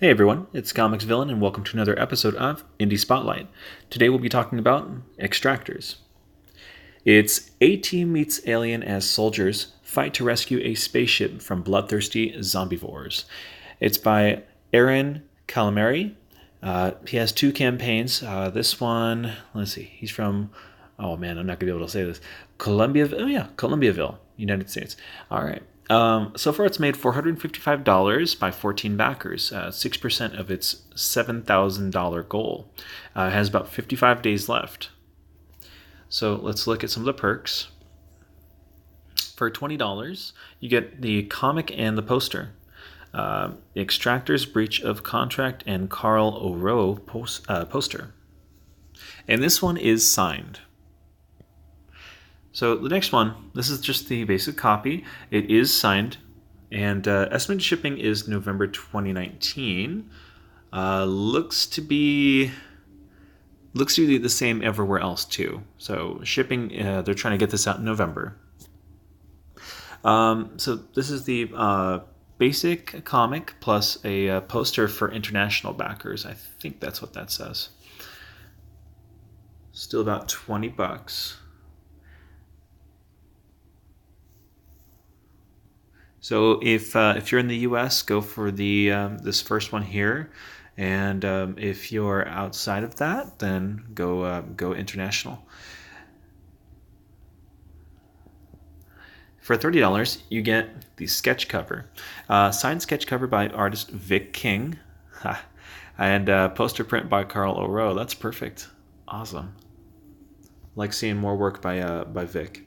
Hey everyone, it's Comics Villain, and welcome to another episode of Indie Spotlight. Today we'll be talking about Extractors. It's A-Team meets Alien as soldiers fight to rescue a spaceship from bloodthirsty zombivores. It's by Aaron Calamari. He has two campaigns. This one, let's see, he's from, oh man, I'm not going to be able to say this. Columbiaville, United States. All right. So far, it's made $455 by 14 backers, 6% of its $7,000 goal. It has about 55 days left. So let's look at some of the perks. For $20, you get the comic and the poster. The Extractors Breach of Contract and Carl O'Rowe poster. And this one is signed. So the next one, this is just the basic copy. It is signed, and estimated shipping is November 2019. Looks to be the same everywhere else too. So shipping, they're trying to get this out in November. So this is the basic comic plus a poster for international backers. I think that's what that says. Still about $20. So if you're in the U.S., go for the this first one here, and if you're outside of that, then go international. For $30, you get the sketch cover, signed sketch cover by artist Vic King, and poster print by Carl O'Rowe. That's perfect, awesome. Like seeing more work by Vic.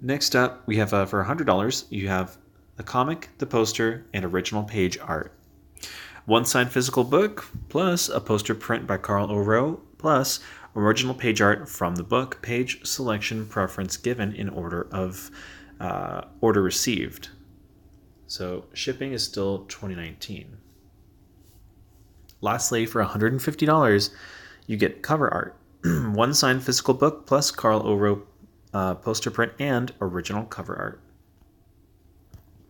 Next up, we have for $100, you have the comic, the poster, and original page art. One signed physical book, plus a poster print by Carl O'Rowe, plus original page art from the book, page selection preference given in order of order received. So shipping is still 2019. Lastly, for $150, you get cover art. One signed physical book plus Carl O'Rowe poster print and original cover art.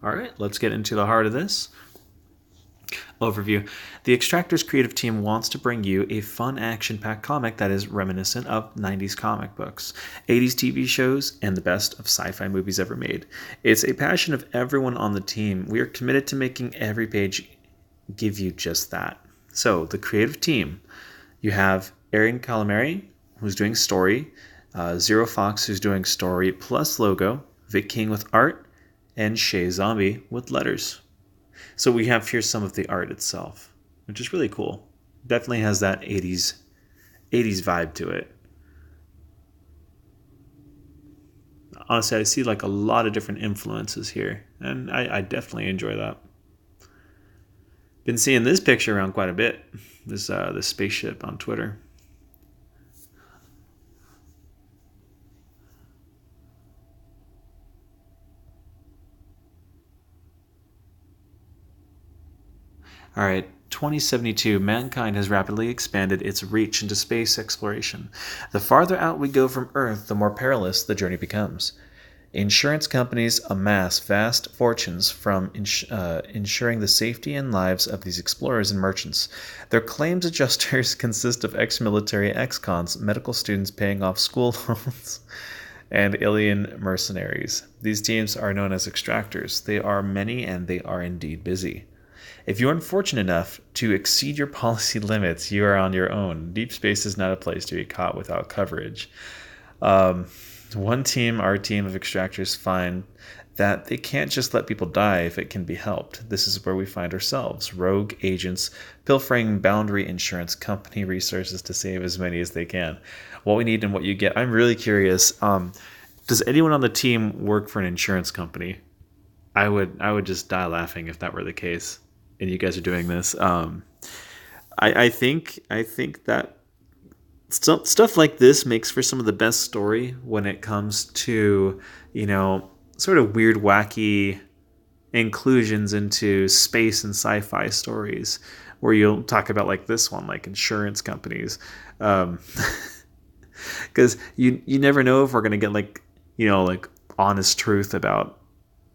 All right, let's get into the heart of this. Overview. The Extractors creative team wants to bring you a fun action-packed comic that is reminiscent of 90s comic books, 80s TV shows, and the best of sci-fi movies ever made. It's a passion of everyone on the team. We are committed to making every page give you just that. So, the creative team, you have Aaron Calamari, who's doing story, Zero Fox, who's doing story plus logo, Vic King with art, and Shay Zombie with letters. So we have here some of the art itself, which is really cool. Definitely has that 80s vibe to it. Honestly, I see like a lot of different influences here, and I definitely enjoy that. Been seeing this picture around quite a bit, this spaceship on Twitter. All right, 2072, mankind has rapidly expanded its reach into space exploration. The farther out we go from Earth, the more perilous the journey becomes. Insurance companies amass vast fortunes from ensuring the safety and lives of these explorers and merchants. Their claims adjusters consist of ex-military, ex-cons, medical students paying off school loans, and alien mercenaries. These teams are known as Extractors. They are many and they are indeed busy. If you are unfortunate enough to exceed your policy limits, you are on your own. Deep space is not a place to be caught without coverage. One team, our team of Extractors, find that they can't just let people die if it can be helped. This is where we find ourselves, rogue agents pilfering boundary insurance company resources to save as many as they can. What we need and what you get. I'm really curious. Does anyone on the team work for an insurance company? I would just die laughing if that were the case, and you guys are doing this. I think that stuff like this makes for some of the best story when it comes to, sort of weird, wacky inclusions into space and sci-fi stories, where you'll talk about like this one, like insurance companies, because you never know if we're gonna get like honest truth about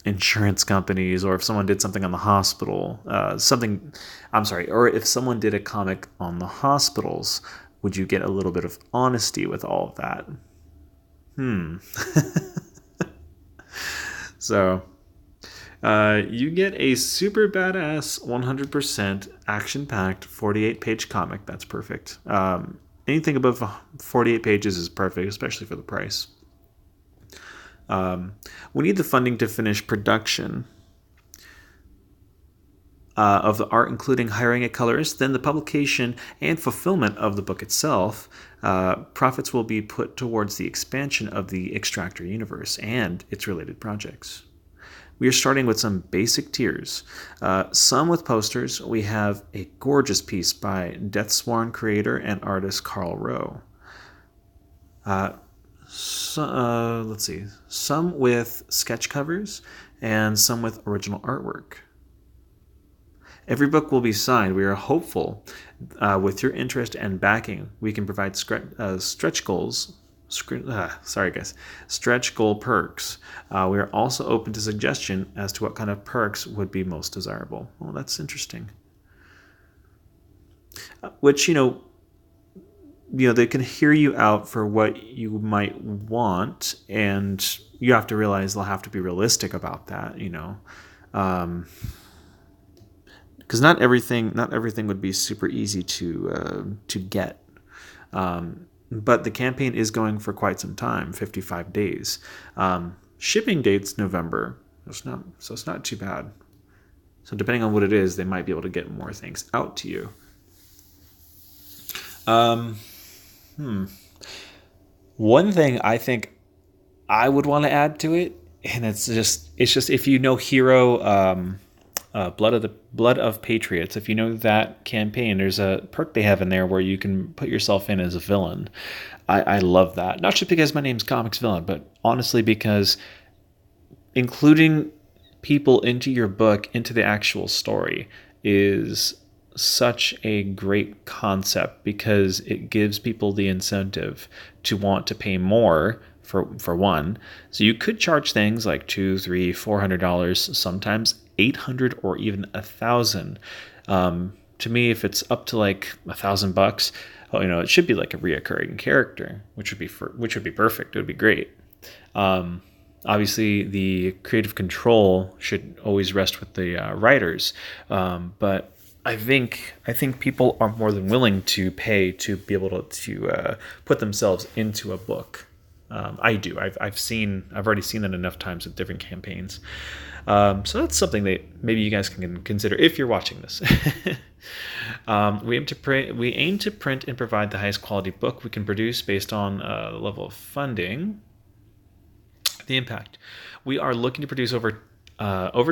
insurance companies, or if someone did something on the hospital, or if someone did a comic on the hospitals, would you get a little bit of honesty with all of that? So, you get a super badass 100% action-packed 48-page comic. That's perfect. Anything above 48 pages is perfect, especially for the price. We need the funding to finish production of the art, including hiring a colorist, then the publication and fulfillment of the book itself. Profits will be put towards the expansion of the Extractor universe and its related projects. We are starting with some basic tiers. Some with posters. We have a gorgeous piece by Deathsworn creator and artist Carl Rowe. Let's see. Some with sketch covers and some with original artwork. Every book will be signed. We are hopeful with your interest and backing, we can provide stretch goals. Stretch goal perks. We are also open to suggestion as to what kind of perks would be most desirable. Well, that's interesting. Which, they can hear you out for what you might want, and you have to realize they'll have to be realistic about that, because not everything would be super easy to get. But the campaign is going for quite some time, 55 days. Shipping date's November. So it's not too bad. So depending on what it is, they might be able to get more things out to you. One thing I think I would want to add to it, and it's just if you know Hero, Blood of Patriots. If you know that campaign, there's a perk they have in there where you can put yourself in as a villain. I love that. Not just because my name's Comics Villain, but honestly because including people into your book, into the actual story, is such a great concept because it gives people the incentive to want to pay more for one. So you could charge things like $200, $300, $400, sometimes $800 or even $1,000. To me, if it's up to like $1,000, it should be like a reoccurring character, which would be perfect. It would be great. Obviously, the creative control should always rest with the writers, but I think people are more than willing to pay to be able to put themselves into a book. I do. I've already seen that enough times with different campaigns. So that's something that maybe you guys can consider if you're watching this. We aim to print and provide the highest quality book we can produce based on the level of funding. The impact. We are looking to produce over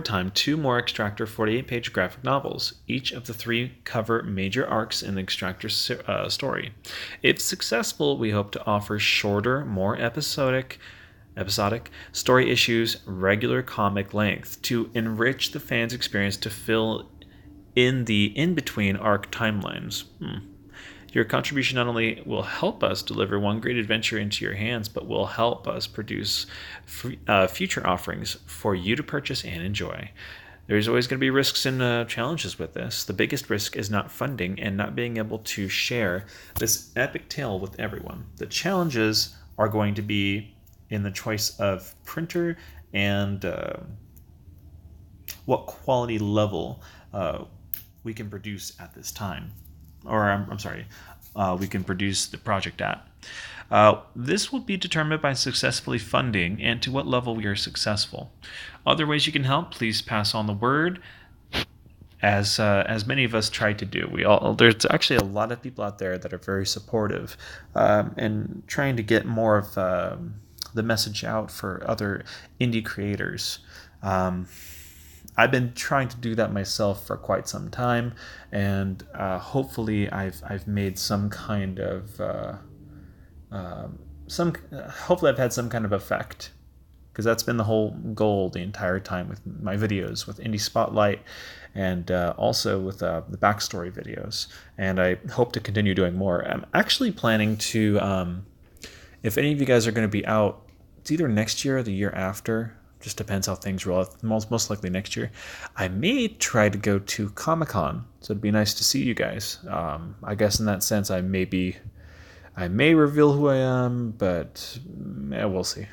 time 2 more Extractor 48-page graphic novels. Each of the 3 cover major arcs in the Extractor story. If successful, we hope to offer shorter, more episodic story issues, regular comic length, to enrich the fans' experience to fill in the in-between arc timelines. Your contribution not only will help us deliver one great adventure into your hands, but will help us produce future offerings for you to purchase and enjoy. There's always going to be risks and challenges with this. The biggest risk is not funding and not being able to share this epic tale with everyone. The challenges are going to be in the choice of printer and what quality level we can produce at this time. We can produce the project at. This will be determined by successfully funding and to what level we are successful. Other ways you can help, please pass on the word, as many of us try to do. There's actually a lot of people out there that are very supportive and trying to get more of the message out for other indie creators. I've been trying to do that myself for quite some time, and hopefully I've made some kind of hopefully I've had some kind of effect, because that's been the whole goal the entire time with my videos, with Indie Spotlight, and also with the backstory videos. And I hope to continue doing more. I'm actually planning to, if any of you guys are going to be out, it's either next year or the year after, Just depends how things roll. Most likely next year. I may try to go to Comic-Con, so it'd be nice to see you guys. I guess in that sense, I may reveal who I am, but we'll see.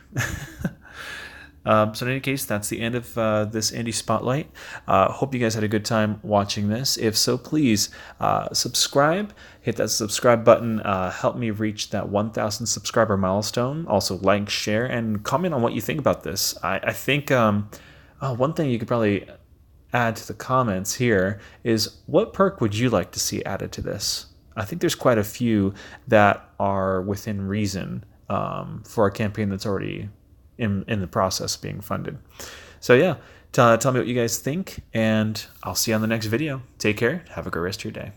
So in any case, that's the end of this Indie Spotlight. Hope you guys had a good time watching this. If so, please subscribe. Hit that subscribe button. Help me reach that 1,000 subscriber milestone. Also like, share, and comment on what you think about this. I think one thing you could probably add to the comments here is, what perk would you like to see added to this? I think there's quite a few that are within reason for a campaign that's already in the process of being funded. So yeah, tell me what you guys think, and I'll see you on the next video. Take care. Have a great rest of your day.